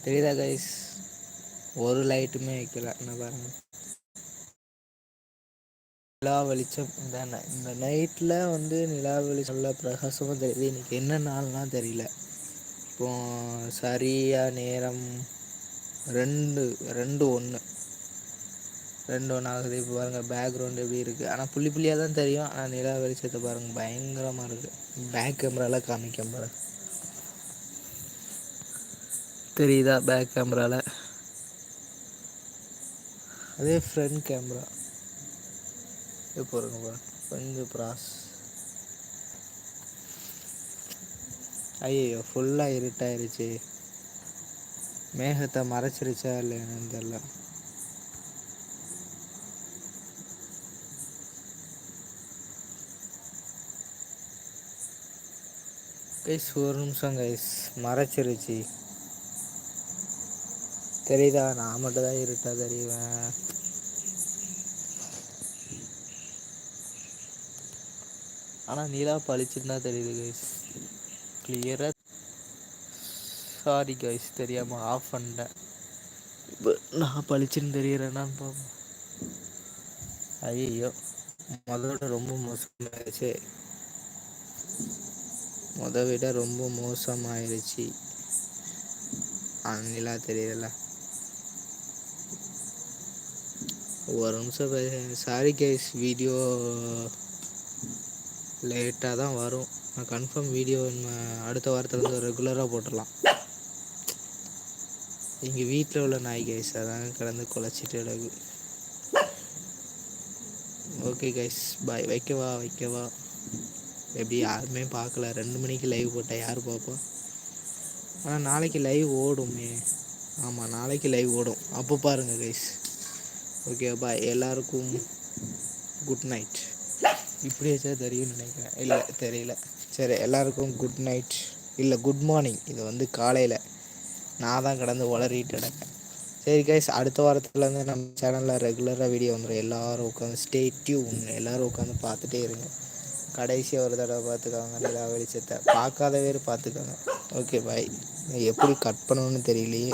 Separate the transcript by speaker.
Speaker 1: தெரியுதா கைஸ்? ஒரு லைட்டுமே வைக்கல. என்ன பாருங்க, நிலா வெளிச்சம் இந்த நைட்டில் வந்து நிலா வெளிச்சம் நல்ல பிரகாசமாக தெரியுது. இன்றைக்கி என்ன நாள்லாம் தெரியல. இப்போ சரியாக நேரம் ரெண்டு ரெண்டு ஒன்று ரெண்டு ஒன்று ஆகுது. இப்போ பாருங்கள் பேக்ரவுண்டு எப்படி இருக்குது. ஆனால் புள்ளி புள்ளியாக தான் தெரியும். ஆனால் நிலா வெளிச்சத்தை பாருங்கள் பயங்கரமாக இருக்குது. பேக் கேமராவில் காமிக்க பாருங்க, தெரியுதா? பேக் கேமராவில் அதே ஃப்ரண்ட் கேமரா இப்போ இருங்க பாருங்க, கொஞ்சம் ஐயோ ஃபுல்லாக இருட்டாயிருச்சு. மேகத்தை மறைச்சிருச்சா இல்லை என்னன்னு தெரில. கைஸ் ஒரு நிமிஷம் கைஸ், மறைச்சிருச்சு தெரியுதா? நான் மட்டும் தான் இருட்டா தெரியுவேன். ஆனால் நிலா பளிச்சுன்னு தான் தெரியுது கைஸ், கிளியராக. சாரி கைஸ், தெரியாமல் ஆஃப் பண்ணிட்டேன். இப்போ நான் பளிச்சுன்னு தெரியுறேன்னான்னு பார்ப்போம். ஐயோ விட ரொம்ப மோசமாயிருச்சு. விட ரொம்ப மோசமாயிருச்சு. நிலா தெரியல. ஒரு நிமிஷம். சாரி கைஸ், வீடியோ லேட்டாக தான் வரும். நான் கன்ஃபார்ம் வீடியோ அடுத்த வாரத்துலேருந்து ரெகுலராக போட்டுடலாம். எங்கள் வீட்டில் உள்ள நாய் கைஸ் அதான் கிடந்து குலைச்சிட்டு கிடக்கு. Okay guys bye. வைக்கவா? எப்படி யாருமே பார்க்கல. 2 மணிக்கு லைவ் போட்டால் யார் பார்ப்பா? ஆனால் நாளைக்கு லைவ் ஓடுமே. ஆமாம், நாளைக்கு லைவ் ஓடும், அப்போ பாருங்கள் கைஸ். Okay bye. எல்லாருக்கும் குட் நைட். இப்படி வச்சா தெரியும்னு நினைக்கிறேன். இல்லை தெரியல. சரி, எல்லாருக்கும் குட் நைட். இல்லை குட் மார்னிங். இது வந்து காலையில் நான் தான் கடந்து உளறிட்டு கிடக்கேன். சரி கைஸ், அடுத்த வாரத்துலேருந்து நம்ம சேனலில் ரெகுலராக வீடியோ வந்துடும். எல்லோரும் உட்காந்து ஸ்டே டியூன். எல்லோரும் உட்காந்து பார்த்துட்டே இருங்க. கடைசியாக ஒரு தடவை பார்த்துக்கோங்க நிலா வெளிச்சத்தை. பார்க்காத பேர் பார்த்துக்கோங்க. Okay bye. எப்படி கட் பண்ணணும்னு தெரியலையே.